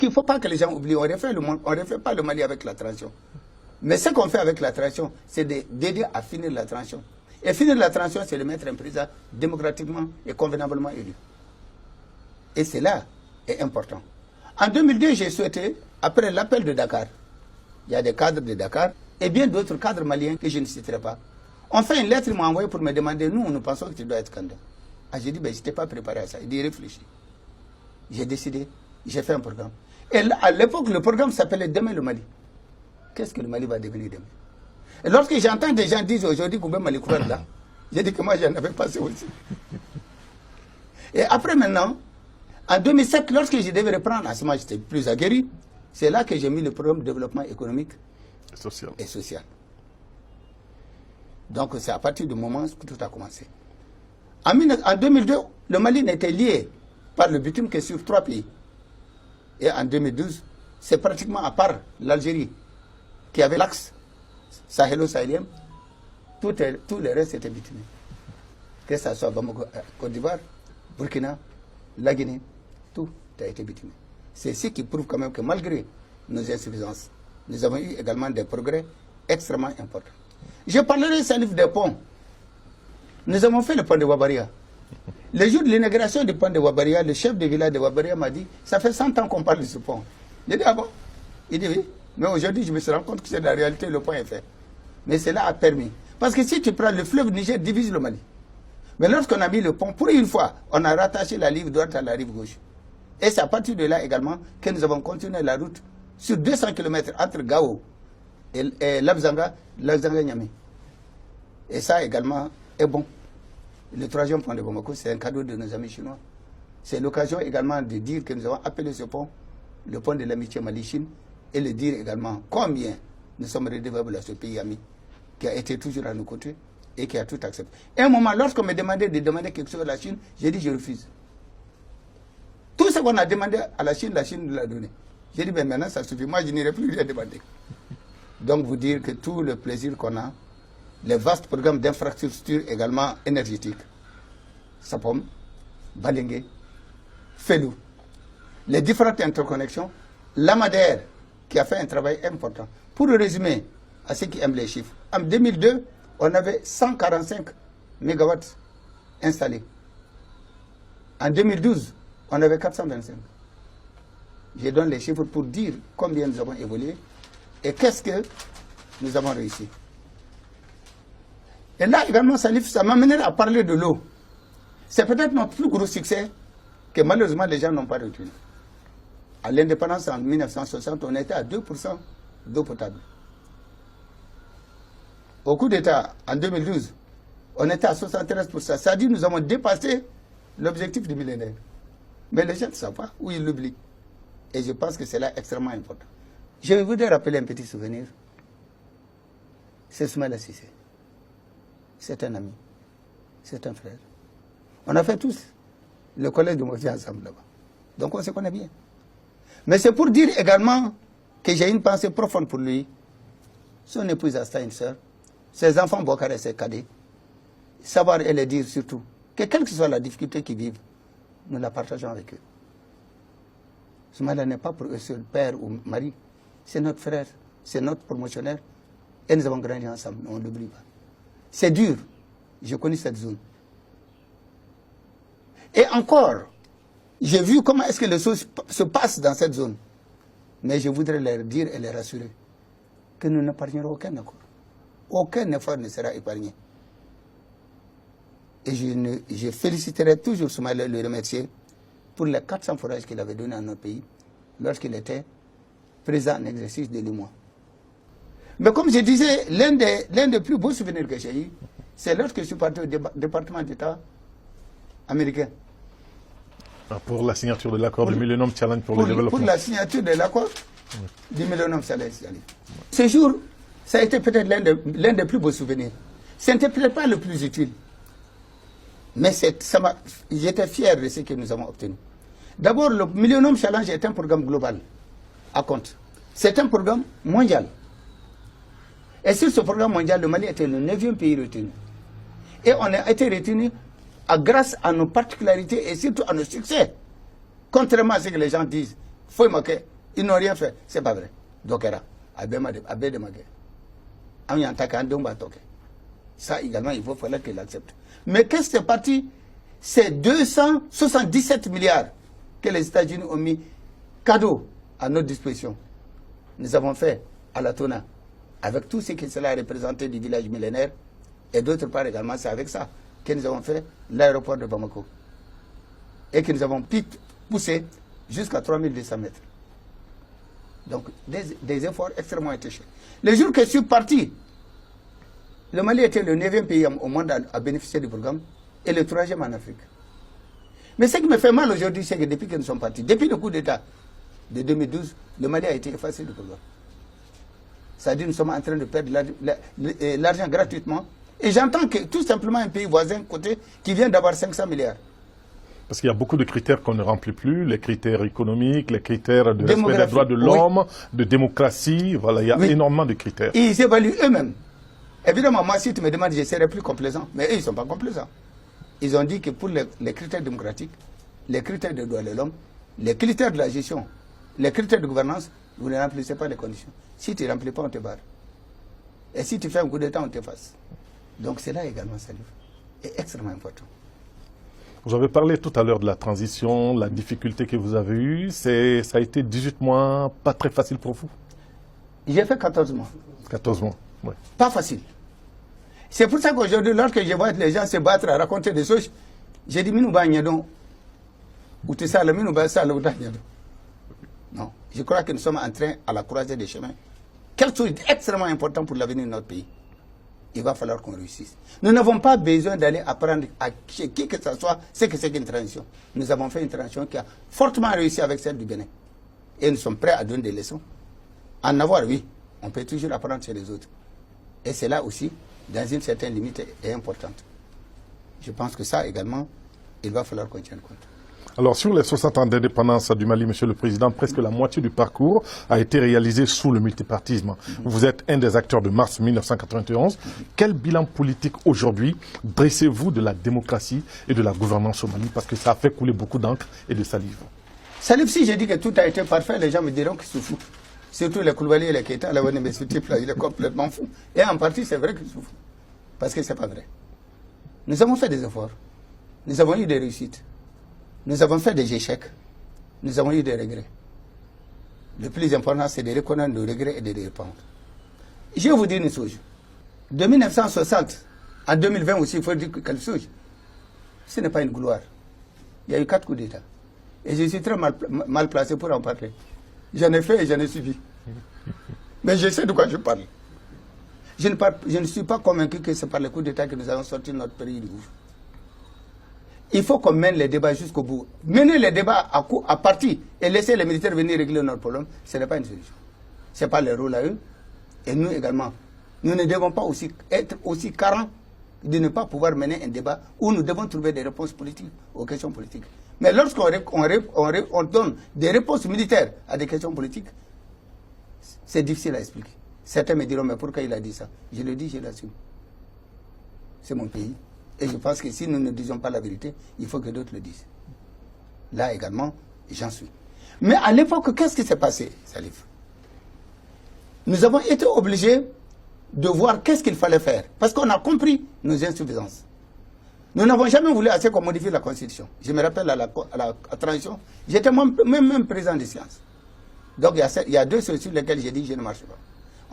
qu'il ne faut pas que les gens oublient. On ne refait pas le Mali avec la transition. Mais ce qu'on fait avec la transition, c'est d'aider à finir la transition. Et finir la transition, c'est de mettre un président démocratiquement et convenablement élu. Et cela est important. En 2002, j'ai souhaité, après l'appel de Dakar, il y a des cadres de Dakar et bien d'autres cadres maliens que je ne citerai pas. On fait une lettre, ils m'ont envoyé pour me demander, nous pensons que tu dois être candidat. Ah, j'ai dit, ben, je n'étais pas préparé à ça. Il dit, réfléchis. J'ai décidé, j'ai fait un programme. Et à l'époque, le programme s'appelait Demain le Mali. Qu'est-ce que le Mali va devenir demain? Et lorsque j'entends des gens dire aujourd'hui qu'on veut Mali courir là, j'ai dit que moi j'en avais passé aussi. Et après maintenant, en 2007, lorsque je devais reprendre, à ce moment j'étais plus aguerri, c'est là que j'ai mis le programme de développement économique et social. Donc c'est à partir du moment où tout a commencé. En 2002, le Mali n'était lié par le bitume que sur 3 pays. Et en 2012, c'est pratiquement à part l'Algérie qui avait l'axe sahélo-sahélien, tout le reste était bitumé. Que ce soit Bamako, Côte d'Ivoire, Burkina, la Guinée, tout a été bitumé. C'est ce qui prouve quand même que malgré nos insuffisances, nous avons eu également des progrès extrêmement importants. Je parlerai Salif des ponts. Nous avons fait le pont de Wabaria. Le jour de l'inauguration du pont de Wabaria, le chef de village de Wabaria m'a dit, ça fait 100 ans qu'on parle de ce pont. J'ai dit, ah bon? Il dit oui. Mais aujourd'hui, je me suis rendu compte que c'est la réalité, le pont est fait. Mais cela a permis. Parce que si tu prends le fleuve Niger, divise le Mali. Mais lorsqu'on a mis le pont, pour une fois, on a rattaché la rive droite à la rive gauche. Et c'est à partir de là également que nous avons continué la route sur 200 km entre Gao et Labzanga, Niamey. Et ça également est bon. Le 3e pont de Bamako, c'est un cadeau de nos amis chinois. C'est l'occasion également de dire que nous avons appelé ce pont le pont de l'amitié Mali-Chine et le dire également combien nous sommes redevables à ce pays ami qui a été toujours à nos côtés et qui a tout accepté. Et à un moment, lorsqu'on me demandait de demander quelque chose à la Chine, j'ai dit je refuse. Tout ce qu'on a demandé à la Chine nous l'a donné. J'ai dit, ben maintenant ça suffit, moi je n'irai plus rien demander. Donc vous dire que tout le plaisir qu'on a, les vastes programmes d'infrastructures également énergétiques, Sapom, Balingué, Felou, les différentes interconnexions, la Madère qui a fait un travail important. Pour le résumer, à ceux qui aiment les chiffres, en 2002, on avait 145 mégawatts installés. En 2012, on avait 425. Je donne les chiffres pour dire combien nous avons évolué et qu'est-ce que nous avons réussi. Et là également, ça m'amène à parler de l'eau. C'est peut-être notre plus gros succès que malheureusement les gens n'ont pas retenu. À l'indépendance en 1960, on était à 2% d'eau potable. Au coup d'État, en 2012, on était à 73%. C'est-à-dire que nous avons dépassé l'objectif du millénaire. Mais les gens ne savent pas ou ils l'oublient. Et je pense que c'est là extrêmement important. Je voudrais rappeler un petit souvenir. C'est Soumaïla Cissé. C'est un ami. C'est un frère. On a fait tous le collège de Mofia ensemble là-bas. Donc on se connaît bien. Mais c'est pour dire également que j'ai une pensée profonde pour lui. Son épouse Asta, une sœur. Ses enfants Bokar et ses cadets. Savoir et les dire surtout que quelle que soit la difficulté qu'ils vivent, nous la partageons avec eux. Soumaïla n'est pas pour eux seul père ou mari. C'est notre frère, c'est notre promotionnaire. Et nous avons grandi ensemble, on ne l'oublie pas. C'est dur. Je connais cette zone. Et encore, j'ai vu comment est-ce que les choses se passent dans cette zone. Mais je voudrais leur dire et les rassurer que nous n'épargnerons aucun accord. Aucun effort ne sera épargné. Et je féliciterai toujours Soumaïla, le remercier pour les 400 forages qu'il avait donnés à notre pays lorsqu'il était président en exercice de l'UMOA. Mais comme je disais, l'un des plus beaux souvenirs que j'ai eu, c'est lorsque je suis parti au département d'État américain. Pour la signature de l'accord du Millennium Challenge pour le développement. Pour la signature de l'accord du Millennium Challenge. Ce jour, ça a été peut-être l'un des plus beaux souvenirs. Ce n'était peut-être pas le plus utile. Mais j'étais fier de ce que nous avons obtenu. D'abord, le Millennium Challenge est un programme global à compte. C'est un programme mondial. Et sur ce programme mondial, le Mali était le 9e pays retenu. Et on a été retenu grâce à nos particularités et surtout à nos succès. Contrairement à ce que les gens disent, faut marquer Ils n'ont rien fait. C'est pas vrai. Dokera, Abé de Magué. Ça également, il faut falloir qu'il accepte. Mais qu'est-ce que c'est parti? C'est 277 milliards que les États-Unis ont mis cadeau à notre disposition. Nous avons fait à la Tona, avec tout ce que cela a représenté du village millénaire, et d'autre part également, c'est avec ça que nous avons fait l'aéroport de Bamako. Et que nous avons poussé jusqu'à 3200 mètres. Donc, des efforts extrêmement attachés. Le jour que je suis parti, le Mali était le 9e pays au monde à bénéficier du programme et le 3e en Afrique. Mais ce qui me fait mal aujourd'hui, c'est que depuis que nous sommes partis, depuis le coup d'État de 2012, le Mali a été effacé du programme. C'est-à-dire que nous sommes en train de perdre l'argent gratuitement. Et j'entends que tout simplement un pays voisin côté qui vient d'avoir 500 milliards. Parce qu'il y a beaucoup de critères qu'on ne remplit plus, les critères économiques, les critères de respect des droits de l'homme, de démocratie, voilà, il y a énormément de critères. Et ils évaluent eux-mêmes. Évidemment, moi, si tu me demandes, je serais plus complaisant. Mais eux, ils ne sont pas complaisants. Ils ont dit que pour les critères démocratiques, les critères de droits de l'homme, les critères de la gestion, les critères de gouvernance, vous ne remplissez pas les conditions. Si tu ne remplis pas, on te barre. Et si tu fais un coup d'État, on t'efface. Donc cela également, ça est extrêmement important. Vous avez parlé tout à l'heure de la transition, la difficulté que vous avez eue. Ça a été 18 mois, pas très facile pour vous? J'ai fait 14 mois. 14 mois, oui. Pas facile. C'est pour ça qu'aujourd'hui, lorsque je vois les gens se battre à raconter des choses, j'ai dit, non, je crois que nous sommes en train à la croisée des chemins. Quelque chose d'extrêmement important pour l'avenir de notre pays. Il va falloir qu'on réussisse. Nous n'avons pas besoin d'aller apprendre à qui que ce soit ce que c'est qu'une transition. Nous avons fait une transition qui a fortement réussi avec celle du Bénin. Et nous sommes prêts à donner des leçons. En avoir, oui, on peut toujours apprendre chez les autres. Et c'est là aussi, dans une certaine limite, est importante. Je pense que ça également, il va falloir qu'on tienne compte. Alors, sur les 60 ans d'indépendance du Mali, Monsieur le Président, presque la moitié du parcours a été réalisé sous le multipartisme. Vous êtes un des acteurs de mars 1991. Quel bilan politique aujourd'hui dressez-vous de la démocratie et de la gouvernance au Mali? Parce que ça a fait couler beaucoup d'encre et de salive. Salive, si je dis que tout a été parfait, les gens me diront qu'ils se foutent. Surtout les Koulibaly et les Keïta, là, mais ce type-là, il est complètement fou. Et en partie, c'est vrai qu'ils se foutent. Parce que ce n'est pas vrai. Nous avons fait des efforts. Nous avons eu des réussites. Nous avons fait des échecs. Nous avons eu des regrets. Le plus important, c'est de reconnaître nos regrets et de les répondre. Je vais vous dire une chose. De 1960 à 2020 aussi, il faut dire quelque chose. Ce n'est pas une gloire. Il y a eu 4 coups d'État. Et je suis très mal placé pour en parler. J'en ai fait et j'en ai suivi. Mais je sais de quoi je parle. Je ne suis pas convaincu que c'est par les coups d'État que nous allons sortir notre pays du gouffre. Il faut qu'on mène les débats jusqu'au bout. Mener les débats à partie et laisser les militaires venir régler notre problème, ce n'est pas une solution. Ce n'est pas leur rôle à eux. Et nous également, nous ne devons pas aussi être aussi carents de ne pas pouvoir mener un débat où nous devons trouver des réponses politiques aux questions politiques. Mais lorsqu'on donne des réponses militaires à des questions politiques, c'est difficile à expliquer. Certains me diront, mais pourquoi il a dit ça? Je le dis, je l'assume. C'est mon pays. Et je pense que si nous ne disons pas la vérité, il faut que d'autres le disent. Là également, j'en suis. Mais à l'époque, qu'est-ce qui s'est passé, Salif? Nous avons été obligés de voir qu'est-ce qu'il fallait faire. Parce qu'on a compris nos insuffisances. Nous n'avons jamais voulu assez qu'on modifie la Constitution. Je me rappelle à la transition, j'étais même président des sciences. Donc il y a 2 choses sur lesquelles j'ai dit je ne marche pas.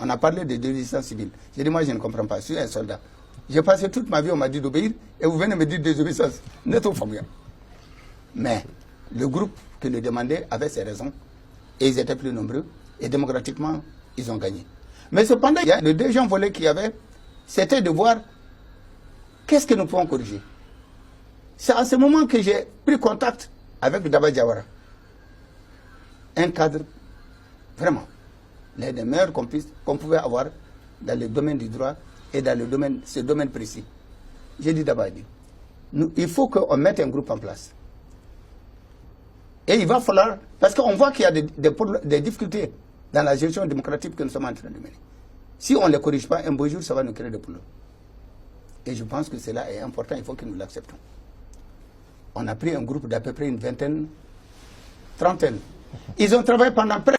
On a parlé de désobéissance civile. J'ai dit moi je ne comprends pas, je suis un soldat. J'ai passé toute ma vie, on m'a dit d'obéir, et vous venez me dire désobéissance. Mais le groupe qui le demandait avait ses raisons, et ils étaient plus nombreux, et démocratiquement, ils ont gagné. Mais cependant, il y a le deuxième volet qu'il y avait, c'était de voir qu'est-ce que nous pouvons corriger. C'est à ce moment que j'ai pris contact avec Daba Diawara. Un cadre, vraiment, l'un des meilleurs qu'on pouvait avoir dans le domaine du droit et dans ce domaine précis. J'ai dit Daba, il faut qu'on mette un groupe en place. Et il va falloir, parce qu'on voit qu'il y a des difficultés dans la gestion démocratique que nous sommes en train de mener. Si on ne les corrige pas, un beau jour, ça va nous créer des problèmes. Et je pense que cela est important, il faut que nous l'acceptons. On a pris un groupe d'à peu près une vingtaine, trentaine. Ils ont travaillé pendant près